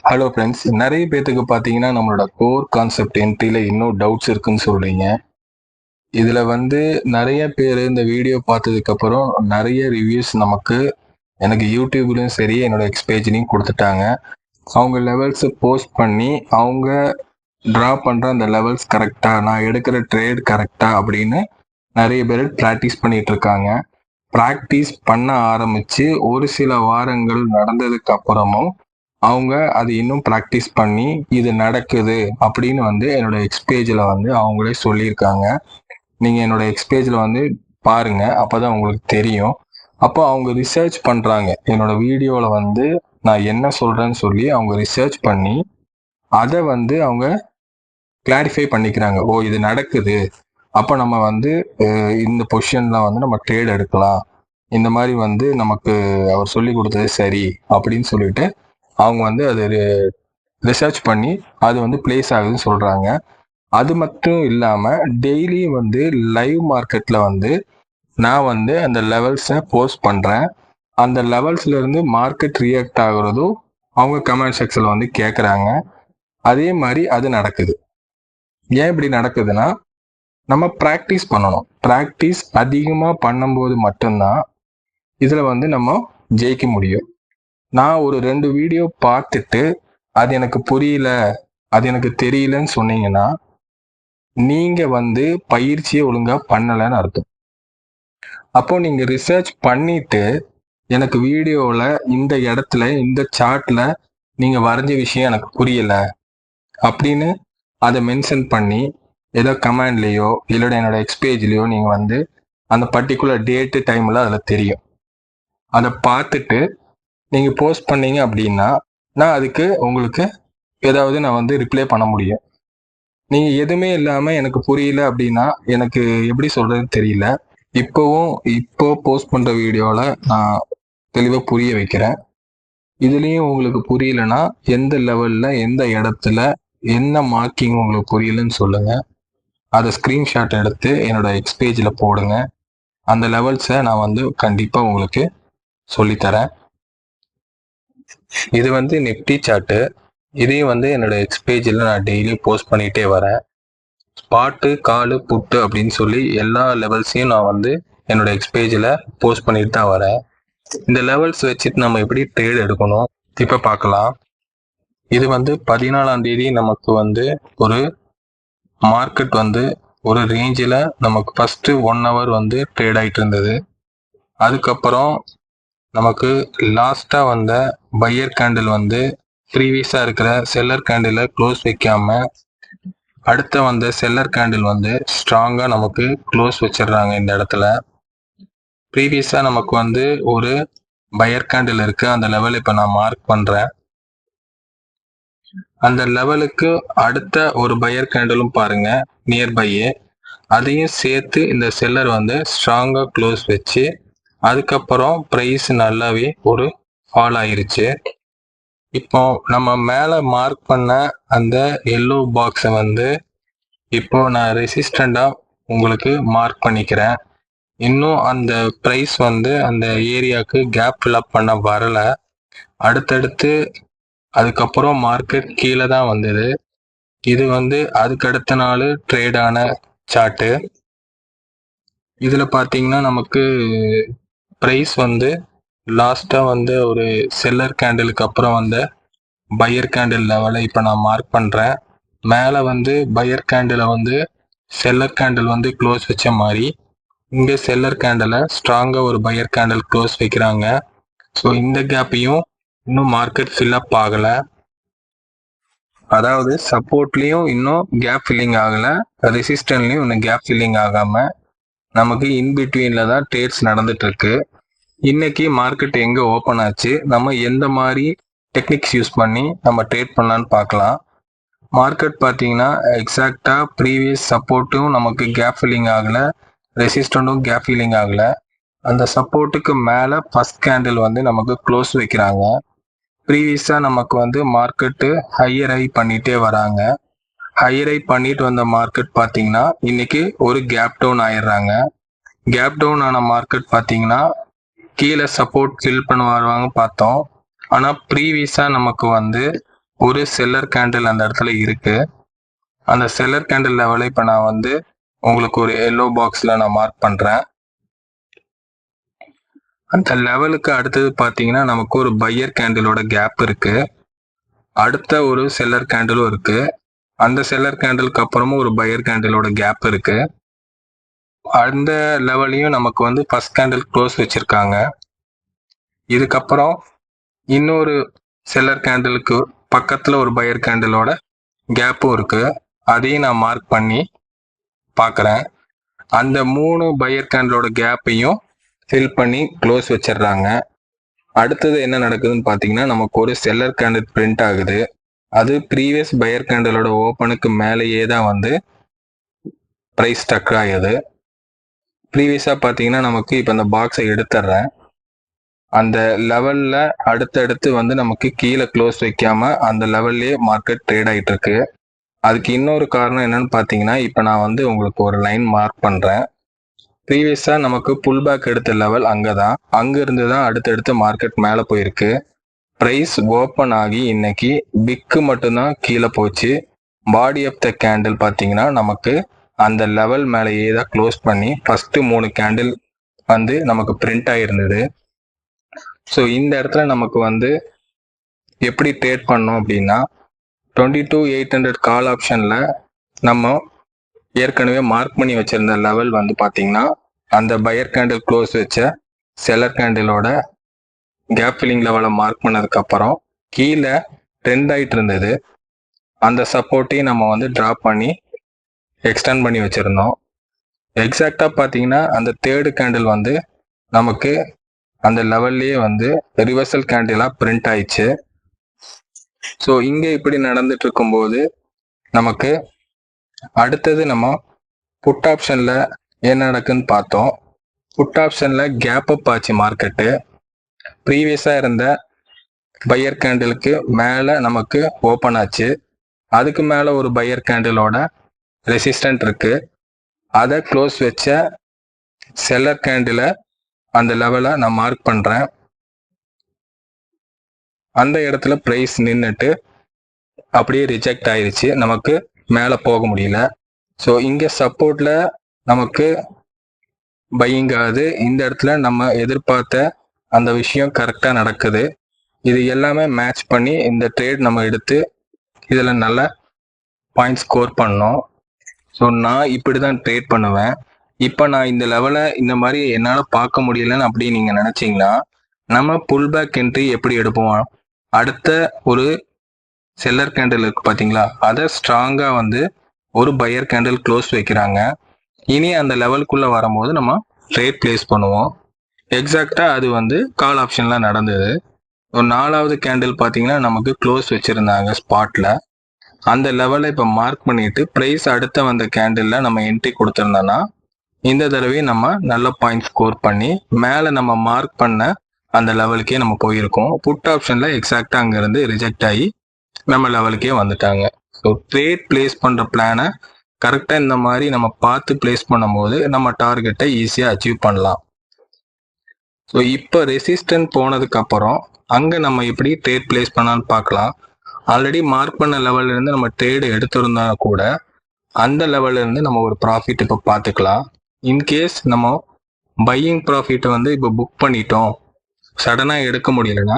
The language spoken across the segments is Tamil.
ஹலோ ஃப்ரெண்ட்ஸ், நிறைய பேத்துக்கு பார்த்தீங்கன்னா நம்மளோட கோர் கான்செப்ட் என்ட்ரியில் இன்னும் டவுட்ஸ் இருக்குன்னு சொல்கிறீங்க. இதில் நிறைய பேர் இந்த வீடியோ பார்த்ததுக்கப்புறம் நிறைய ரிவ்யூஸ் எனக்கு யூடியூப்லேயும் சரி என்னோட எக்ஸ்பேஜ்லையும் கொடுத்துட்டாங்க. அவங்க லெவல்ஸை போஸ்ட் பண்ணி அவங்க ட்ரா பண்ணுற அந்த லெவல்ஸ் கரெக்டாக, நான் எடுக்கிற ட்ரேட் கரெக்டாக அப்படின்னு நிறைய பேர் ப்ராக்டிஸ் பண்ணிட்டு இருக்காங்க. ப்ராக்டிஸ் பண்ண ஆரம்பித்து ஒரு சில வாரங்கள் நடந்ததுக்கு அப்புறமும் அவங்க அது இன்னும் ப்ராக்டிஸ் பண்ணி இது நடக்குது அப்படின்னு என்னோட எக்ஸ்பேஜில் அவங்களே சொல்லியிருக்காங்க. நீங்கள் என்னோட எக்ஸ்பேஜில் பாருங்க, அப்போதான் உங்களுக்கு தெரியும். அப்போ அவங்க ரிசர்ச் பண்ணுறாங்க. என்னோட வீடியோவில் நான் என்ன சொல்கிறேன்னு சொல்லி அவங்க ரிசர்ச் பண்ணி அதை அவங்க கிளாரிஃபை பண்ணிக்கிறாங்க. ஓ, இது நடக்குது, அப்போ நம்ம இந்த பொசிஷனில் நம்ம ட்ரேட் எடுக்கலாம், இந்த மாதிரி நமக்கு அவர் சொல்லி கொடுத்தது சரி அப்படின்னு சொல்லிட்டு அவங்க அது ரிசர்ச் பண்ணி அது பிளேஸ் ஆகுதுன்னு சொல்கிறாங்க. அது மட்டும் இல்லாமல் டெய்லி லைவ் மார்க்கெட்டில் நான் அந்த லெவல்ஸை போஸ்ட் பண்ணுறேன். அந்த லெவல்ஸ்லேருந்து மார்க்கெட் ரியாக்ட் ஆகுறதும் அவங்க கமெண்ட் செக்ஷனில் கேட்குறாங்க. அதே மாதிரி அது நடக்குது. ஏன் இப்படி நடக்குதுன்னா, நம்ம ப்ராக்டிஸ் பண்ணணும். ப்ராக்டிஸ் அதிகமாக பண்ணும்போது மட்டும்தான் இதில் நம்ம ஜெயிக்க முடியும். நான் ஒரு 2 வீடியோ பார்த்துட்டு அது எனக்கு புரியல, அது எனக்கு தெரியலன்னு சொன்னீங்கன்னா நீங்க பயிற்சியை ஒழுங்கா பண்ணலைன்னு அர்த்தம். அப்போ நீங்க ரிசர்ச் பண்ணிட்டு எனக்கு வீடியோவில் இந்த இடத்துல இந்த சார்ட்ல நீங்க வரைஞ்ச விஷயம் எனக்கு புரியல அப்படின்னு அதை மென்ஷன் பண்ணி ஏதோ கமெண்ட்லேயோ இல்லைன்னா என்னோட எக்ஸ்பேஜ்லேயோ நீங்க அந்த பர்டிகுலர் டேட்டு டைம்ல அதில் தெரியும். அதை பார்த்துட்டு நீங்கள் போஸ்ட் பண்ணீங்க அப்படின்னா நான் அதுக்கு உங்களுக்கு ஏதாவது நான் ரிப்ளை பண்ண முடியும். நீங்கள் எதுவுமே இல்லாமல் எனக்கு புரியல அப்படின்னா எனக்கு எப்படி சொல்கிறதுன்னு தெரியல. இப்போ போஸ்ட் பண்ணுற வீடியோவில் நான் தெளிவாக புரிய வைக்கிறேன். இதுலேயும் உங்களுக்கு புரியலன்னா எந்த லெவலில் எந்த இடத்துல என்ன மார்க்கிங் உங்களுக்கு புரியலன்னு சொல்லுங்கள். அதை ஸ்க்ரீன்ஷாட் எடுத்து என்னோட எக்ஸ்பேஜில் போடுங்க. அந்த லெவல்ஸை நான் கண்டிப்பாக உங்களுக்கு சொல்லித்தரேன். இது நிஃப்டி சார்ட்டு. இதையும் என்னோட எக்ஸ்பேஜில் நான் டெய்லி போஸ்ட் பண்ணிகிட்டே வரேன். ஸ்பாட்டு, காலு, புட்டு அப்படின்னு சொல்லி எல்லா லெவல்ஸையும் நான் என்னோட எக்ஸ்பேஜில் போஸ்ட் பண்ணிட்டு தான் வரேன். இந்த லெவல்ஸ் வச்சுட்டு நம்ம எப்படி ட்ரேட் எடுக்கணும் இப்போ பார்க்கலாம். இது 14ஆம் தேதி நமக்கு ஒரு மார்க்கெட் ஒரு ரேஞ்சில் நமக்கு ஃபஸ்ட்டு 1 ஹவர் ட்ரேட் ஆகிட்டு இருந்தது. அதுக்கப்புறம் நமக்கு லாஸ்ட்டாக வந்த பையர் கேண்டில் ப்ரீவியஸாக இருக்கிற செல்லர் கேண்டிலை க்ளோஸ் வைக்காம அடுத்த வந்த செல்லர் கேண்டில் ஸ்ட்ராங்காக நமக்கு க்ளோஸ் வச்சிடுறாங்க. இந்த இடத்துல ப்ரீவியஸாக நமக்கு ஒரு பையர் கேண்டில் இருக்குது. அந்த லெவல் இப்போ நான் மார்க் பண்ணுறேன். அந்த லெவலுக்கு அடுத்த ஒரு பையர் கேண்டிலும் பாருங்க நியர்பையே, அதையும் சேர்த்து இந்த செல்லர் ஸ்ட்ராங்காக க்ளோஸ் வச்சு அதுக்கப்புறம் ப்ரைஸ் நல்லாவே ஒரு ஃபால் ஆயிருச்சு. இப்போ நம்ம மேலே மார்க் பண்ண அந்த எல்லோ பாக்ஸை இப்போ நான் ரெசிஸ்டண்டாக உங்களுக்கு மார்க் பண்ணிக்கிறேன். இன்னும் அந்த ப்ரைஸ் அந்த ஏரியாவுக்கு கேப் ஃபில்அப் பண்ண வரலை. அடுத்தடுத்து அதுக்கப்புறம் மார்க்கெட் கீழே தான் வந்தது. இது அதுக்கு அடுத்த நாள் ட்ரேடான சார்ட்டு. இதில் பார்த்தீங்கன்னா நமக்கு ப்ரைஸ் லாஸ்ட்டாக ஒரு செல்லர் கேண்டிலுக்கு அப்புறம் பையர் கேண்டில் லெவலை இப்போ நான் மார்க் பண்ணுறேன். மேலே பையர் கேண்டிலை செல்லர் கேண்டில் க்ளோஸ் வச்ச மாதிரி இங்கே செல்லர் கேண்டிலை ஸ்ட்ராங்காக ஒரு பையர் கேண்டில் க்ளோஸ் வைக்கிறாங்க. ஸோ இந்த கேப்பையும் இன்னும் மார்க்கெட் ஃபில்அப் ஆகலை. அதாவது சப்போர்ட்லேயும் இன்னும் கேப் ஃபில்லிங் ஆகலை, ரெசிஸ்டன்ட்லேயும் இன்னும் கேப் ஃபில்லிங் ஆகாமல் நமக்கு இன்பிட்வீனில் தான் ட்ரேட்ஸ் நடந்துட்டுருக்கு. இன்னைக்கு மார்க்கெட் எங்கே ஓப்பன் ஆச்சு, நம்ம எந்த மாதிரி டெக்னிக்ஸ் யூஸ் பண்ணி நம்ம ட்ரேட் பண்ணலான்னு பார்க்கலாம். மார்க்கெட் பார்த்தீங்கன்னா எக்ஸாக்டாக ப்ரீவியஸ் சப்போர்ட்டும் நமக்கு கேப் ஃபில்லிங் ஆகலை, ரெசிஸ்டண்ட்டும் கேப் ஃபில்லிங் ஆகலை. அந்த சப்போர்ட்டுக்கு மேலே ஃபஸ்ட் கேண்டில் நமக்கு க்ளோஸ் வைக்கிறாங்க. ப்ரீவியஸாக நமக்கு மார்க்கெட்டு ஹையர் ஹை பண்ணிகிட்டே வராங்க. ஹையர் ஹை பண்ணிட்டு வந்த மார்க்கெட் பார்த்தீங்கன்னா இன்னைக்கு ஒரு கேப் டவுன் ஆயிடுறாங்க. கேப் டவுன் ஆன மார்க்கெட் பார்த்தீங்கன்னா கீழே சப்போர்ட் ஃபில் பண்ண வருவாங்க பார்த்தோம். ஆனால் ப்ரீவியஸாக நமக்கு வந்து ஒரு செல்லர் கேண்டில் அந்த இடத்துல இருக்கு. அந்த செல்லர் கேண்டில் லெவலை இப்போ நான் வந்து உங்களுக்கு ஒரு எல்லோ பாக்ஸில் நான் மார்க் பண்ணுறேன். அந்த லெவலுக்கு அடுத்தது பார்த்தீங்கன்னா நமக்கு ஒரு பையர் கேண்டிலோட கேப் இருக்கு. அடுத்த ஒரு செல்லர் கேண்டிலும் இருக்கு. அந்த செல்லர் கேண்டிலுக்கு அப்புறமும் ஒரு பையர் கேண்டிலோட கேப் இருக்கு. அந்த லெவலையும் நமக்கு வந்து ஃபர்ஸ்ட் கேண்டில் க்ளோஸ் வச்சிருக்காங்க. இதுக்கப்புறம் இன்னொரு செல்லர் கேண்டிலுக்கு பக்கத்தில் ஒரு பையர் கேண்டிலோட கேப்பும் இருக்கு. அதையும் நான் மார்க் பண்ணி பார்க்குறேன். அந்த 3 பையர் கேண்டிலோட கேப்பையும் ஃபில் பண்ணி க்ளோஸ் வச்சிடுறாங்க. அடுத்தது என்ன நடக்குதுன்னு பார்த்தீங்கன்னா நமக்கு ஒரு செல்லர் கேண்டில் பிரிண்ட் ஆகுது. அது ப்ரீவியஸ் பையர் கேண்டிலோட ஓப்பனுக்கு மேலேயே தான் வந்து ப்ரைஸ் ஸ்டக் ஆகுது. ப்ரீவியஸாக பார்த்தீங்கன்னா நமக்கு இப்போ இந்த பாக்ஸை எடுத்துடுறேன். அந்த லெவலில் அடுத்தடுத்து வந்து நமக்கு கீழே க்ளோஸ் வைக்காம அந்த லெவல்லே மார்க்கெட் ட்ரேட் ஆகிட்டு இருக்கு. அதுக்கு இன்னொரு காரணம் என்னன்னு பார்த்தீங்கன்னா இப்போ நான் வந்து உங்களுக்கு ஒரு லைன் மார்க் பண்ணுறேன். ப்ரீவியஸாக நமக்கு புல் பேக் எடுத்த லெவல் அங்கே தான், அங்கேருந்து தான் அடுத்தடுத்து மார்க்கெட் மேலே போயிருக்கு. ப்ரைஸ் ஓப்பன் ஆகி இன்னைக்கு பிக்கு மட்டும்தான் கீழே போச்சு. பாடி ஆஃப் த கேண்டில் பார்த்தீங்கன்னா நமக்கு அந்த லெவல் மேலேயே தான் க்ளோஸ் பண்ணி ஃபர்ஸ்ட் 3 கேண்டில் வந்து நமக்கு பிரிண்ட் ஆகிருந்தது. ஸோ இந்த இடத்துல நமக்கு வந்து எப்படி ட்ரேட் பண்ணோம் அப்படின்னா 22,800 கால் ஆப்ஷனில் நம்ம ஏற்கனவே மார்க் பண்ணி வச்சிருந்த லெவல் வந்து பார்த்தீங்கன்னா அந்த பையர் கேண்டில் க்ளோஸ் வச்ச செல்லர் கேண்டிலோட கேப் ஃபில்லிங் லெவலை மார்க் பண்ணதுக்கு அப்புறம் கீழே ட்ரெண்ட் ஆகிட்டு இருந்தது. அந்த சப்போர்ட்டையும் நம்ம வந்து ட்ராப் பண்ணி எக்ஸ்டெண்ட் பண்ணி வச்சிருந்தோம். எக்ஸாக்டாக பார்த்தீங்கன்னா அந்த தேர்டு கேண்டில் வந்து நமக்கு அந்த லெவல்லையே வந்து ரிவர்சல் கேண்டிலாக பிரிண்ட் ஆயிடுச்சு. ஸோ இங்கே இப்படி நடந்துட்டு இருக்கும்போது நமக்கு அடுத்தது நம்ம புட் ஆப்ஷனில் என்ன நடக்குன்னு பார்த்தோம். புட் ஆப்ஷனில் கேப் அப் ஆச்சு மார்க்கெட்டு. ப்ரீவியஸாக இருந்த பையர் கேண்டிலுக்கு மேலே நமக்கு ஓப்பன் ஆச்சு. அதுக்கு மேலே ஒரு பையர் கேண்டிலோட ரெசிஸ்டன்ட் இருக்கு. அதை க்ளோஸ் வச்ச செல்லர் கேண்டில அந்த லெவலை நான் மார்க் பண்ணுறேன். அந்த இடத்துல ப்ரைஸ் நின்றுட்டு அப்படியே ரிஜெக்ட் ஆயிடுச்சு, நமக்கு மேலே போக முடியல. ஸோ இங்கே சப்போர்ட்டில் நமக்கு பையிங் ஆகுது. இந்த இடத்துல நம்ம எதிர்பார்த்த அந்த விஷயம் கரெக்டாக நடக்குது. இது எல்லாமே மேட்ச் பண்ணி இந்த ட்ரேட் நம்ம எடுத்து இதில் நல்ல பாயிண்ட் ஸ்கோர் பண்ணோம். ஸோ நான் இப்படி தான் ட்ரேட் பண்ணுவேன். இப்போ நான் இந்த லெவலை இந்த மாதிரி என்னால் பார்க்க முடியலன்னு அப்படி நீங்கள் நினச்சிங்கன்னா நம்ம புல் பேக் என்ட்ரி எப்படி எடுப்போம்? அடுத்த ஒரு செல்லர் கேண்டில் இருக்கு பார்த்தீங்களா, அதை ஸ்ட்ராங்காக வந்து ஒரு பையர் கேண்டில் க்ளோஸ் வைக்கிறாங்க. இனி அந்த லெவலுக்குள்ளே வரும்போது நம்ம ட்ரேட் பிளேஸ் பண்ணுவோம். எக்ஸாக்டாக அது வந்து கால் ஆப்ஷனில் நடந்தது. ஒரு 4வது கேண்டில் பார்த்தீங்கன்னா நமக்கு க்ளோஸ் வச்சுருந்தாங்க ஸ்பாட்டில். அந்த லெவலை இப்போ மார்க் பண்ணிட்டு ப்ரைஸ் அடுத்த வந்த கேண்டிலில் நம்ம என்ட்ரி கொடுத்துருந்தோன்னா இந்த தடவை நம்ம நல்ல பாயிண்ட் ஸ்கோர் பண்ணி மேலே நம்ம மார்க் பண்ண அந்த லெவலுக்கே நம்ம போயிருக்கோம். புட் ஆப்ஷனில் எக்ஸாக்டாக அங்கேருந்து ரிஜெக்ட் ஆகி நம்ம லெவலுக்கே வந்துட்டாங்க. ஸோ ட்ரேட் பிளேஸ் பண்ணுற பிளானை கரெக்டாக இந்த மாதிரி நம்ம பார்த்து பிளேஸ் பண்ணும்போது நம்ம டார்கெட்டை ஈஸியாக அச்சீவ் பண்ணலாம். ஸோ இப்போ ரெசிஸ்டன்ட் போனதுக்கப்புறம் அங்கே நம்ம எப்படி ட்ரேட் பிளேஸ் பண்ணான்னு பார்க்கலாம். ஆல்ரெடி மார்க் பண்ண லெவல்லேருந்து நம்ம ட்ரேடு எடுத்திருந்தா கூட அந்த லெவல்லேருந்து நம்ம ஒரு ப்ராஃபிட் இப்போ பார்த்துக்கலாம். இன்கேஸ் நம்ம பையிங் ப்ராஃபிட்டை வந்து இப்போ புக் பண்ணிட்டோம், சடனாக எடுக்க முடியலன்னா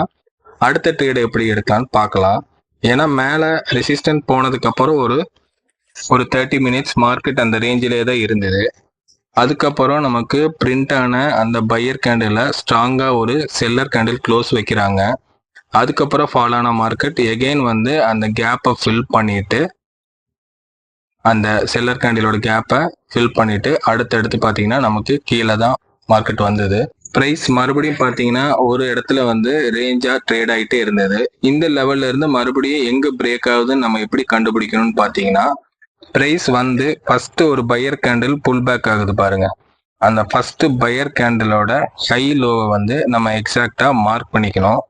அடுத்த ட்ரேடு எப்படி எடுக்கலான்னு பார்க்கலாம். ஏன்னா மேலே ரெசிஸ்டன்ட் போனதுக்கப்புறம் ஒரு 30 மினிட்ஸ் மார்க்கெட் அந்த ரேஞ்சிலே தான் இருந்தது. அதுக்கப்புறம் நமக்கு பிரிண்ட் ஆன அந்த பையர் கேண்டில் ஸ்ட்ராங்காக ஒரு செல்லர் கேண்டில் க்ளோஸ் வைக்கிறாங்க. அதுக்கப்புறம் ஃபால் ஆன மார்க்கெட் எகெயின் வந்து அந்த கேப்பை ஃபில் பண்ணிட்டு அந்த செல்லர் கேண்டிலோட கேப்பை ஃபில் பண்ணிட்டு அடுத்தடுத்து பார்த்தீங்கன்னா நமக்கு கீழே தான் மார்க்கெட் வந்தது. ப்ரைஸ் மறுபடியும் பார்த்தீங்கன்னா ஒரு இடத்துல வந்து ரேஞ்சாக ட்ரேட் ஆகிட்டே இருந்தது. இந்த லெவல்ல இருந்து மறுபடியும் எங்கே பிரேக் ஆகுதுன்னு நம்ம எப்படி கண்டுபிடிக்கணும்னு பார்த்தீங்கன்னா ப்ரைஸ் வந்து ஃபர்ஸ்ட் ஒரு பையர் கேண்டில் புல் பேக் ஆகுது பாருங்க. அந்த ஃபர்ஸ்ட் பையர் கேண்டிலோட ஹை லோவை வந்து நம்ம எக்ஸாக்டாக மார்க் பண்ணிக்கணும்.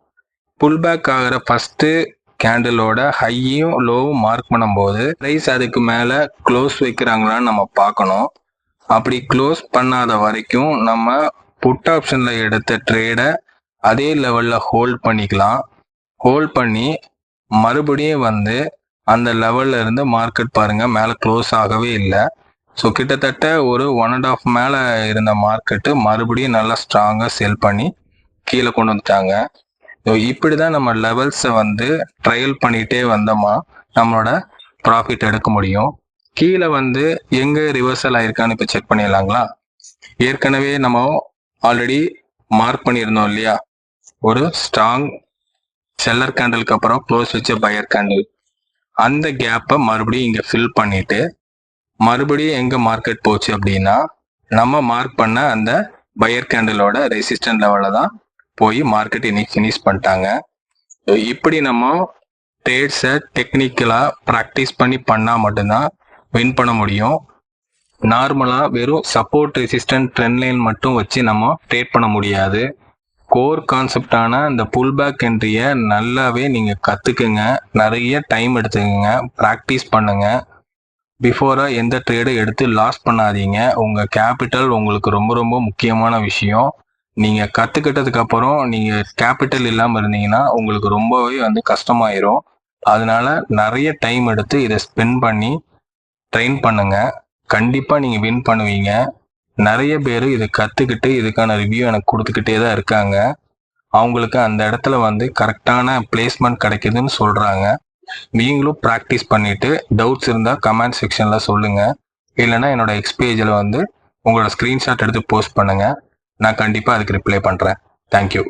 புல் பேக் ஆகிற ஃபர்ஸ்ட் கேண்டிலோட ஹையும் லோவும் மார்க் பண்ணும்போது ப்ரைஸ் அதுக்கு மேலே க்ளோஸ் வைக்கிறாங்களான்னு நம்ம பார்க்கணும். அப்படி க்ளோஸ் பண்ணாத வரைக்கும் நம்ம புட் ஆப்ஷனில் எடுத்த ட்ரேடை அதே லெவலில் ஹோல்ட் பண்ணிக்கலாம். ஹோல்ட் பண்ணி மறுபடியும் வந்து அந்த லெவல்ல இருந்து மார்க்கெட் பாருங்க மேலே க்ளோஸ் ஆகவே இல்லை. ஸோ கிட்டத்தட்ட ஒரு 1.5 மேலே இருந்த மார்க்கெட்டு மறுபடியும் நல்லா ஸ்ட்ராங்காக செல் பண்ணி கீழே கொண்டு வந்துட்டாங்க. ஸோ இப்படி தான் நம்ம லெவல்ஸை வந்து ட்ரையல் பண்ணிகிட்டே வந்தோமா நம்மளோட ப்ராஃபிட் எடுக்க முடியும். கீழே வந்து எங்கே ரிவர்சல் ஆயிருக்கான்னு இப்போ செக் பண்ணிடலாங்களா? ஏற்கனவே நம்ம ஆல்ரெடி மார்க் பண்ணியிருந்தோம் இல்லையா, ஒரு ஸ்ட்ராங் செல்லர் கேண்டலுக்கு அப்புறம் க்ளோஸ் வச்ச பையர் கேண்டில். அந்த கேப்பை மறுபடியும் இங்கே ஃபில் பண்ணிட்டு மறுபடியும் எங்கே மார்க்கெட் போச்சு அப்படின்னா நம்ம மார்க் பண்ண அந்த பையர் கேண்டிலோட ரெசிஸ்டன்ட் லெவலில் தான் போய் மார்க்கெட் இன்னைக்கு ஃபினிஷ் பண்ணிட்டாங்க. இப்படி நம்ம ட்ரேட்ஸை டெக்னிக்கலாக ப்ராக்டிஸ் பண்ணி பண்ணால் மட்டும்தான் வின் பண்ண முடியும். நார்மலாக வெறும் சப்போர்ட் ரெசிஸ்டன்ட் ட்ரெண்ட் லைன் மட்டும் வச்சு நம்ம ட்ரேட் பண்ண முடியாது. கோர் கான்செப்டான இந்த புல் பேக் என்ட்ரியை நல்லாவே நீங்கள் கற்றுக்குங்க, நிறைய டைம் எடுத்துக்கங்க, ப்ராக்டிஸ் பண்ணுங்க. பிஃபோராக எந்த ட்ரேடை எடுத்து லாஸ் பண்ணாதீங்க. உங்கள் கேபிட்டல் உங்களுக்கு ரொம்ப ரொம்ப முக்கியமான விஷயம். நீங்கள் கற்றுக்கிட்டதுக்கு அப்புறம் நீங்கள் கேபிட்டல் இல்லாமல் இருந்தீங்கன்னா உங்களுக்கு ரொம்பவே வந்து கஷ்டமாயிரும். அதனால நிறைய டைம் எடுத்து இதை ஸ்பெண்ட் பண்ணி ட்ரெயின் பண்ணுங்க. கண்டிப்பாக நீங்கள் வின் பண்ணுவீங்க. நிறைய பேர் இதை கற்றுக்கிட்டு இதுக்கான ரிவ்யூ எனக்கு கொடுத்துக்கிட்டே தான் இருக்காங்க. அவங்களுக்கு அந்த இடத்துல வந்து கரெக்டான பிளேஸ்மெண்ட் கிடைக்குதுன்னு சொல்கிறாங்க. நீங்களும் ப்ராக்டிஸ் பண்ணிவிட்டு டவுட்ஸ் இருந்தால் கமெண்ட் செக்ஷனில் சொல்லுங்கள். இல்லைன்னா என்னோட எக்ஸ்பேஜில் வந்து உங்களோட ஸ்க்ரீன்ஷாட் எடுத்து போஸ்ட் பண்ணுங்கள். நான் கண்டிப்பாக அதுக்கு ரிப்ளை பண்ணுறேன். தேங்க்யூ.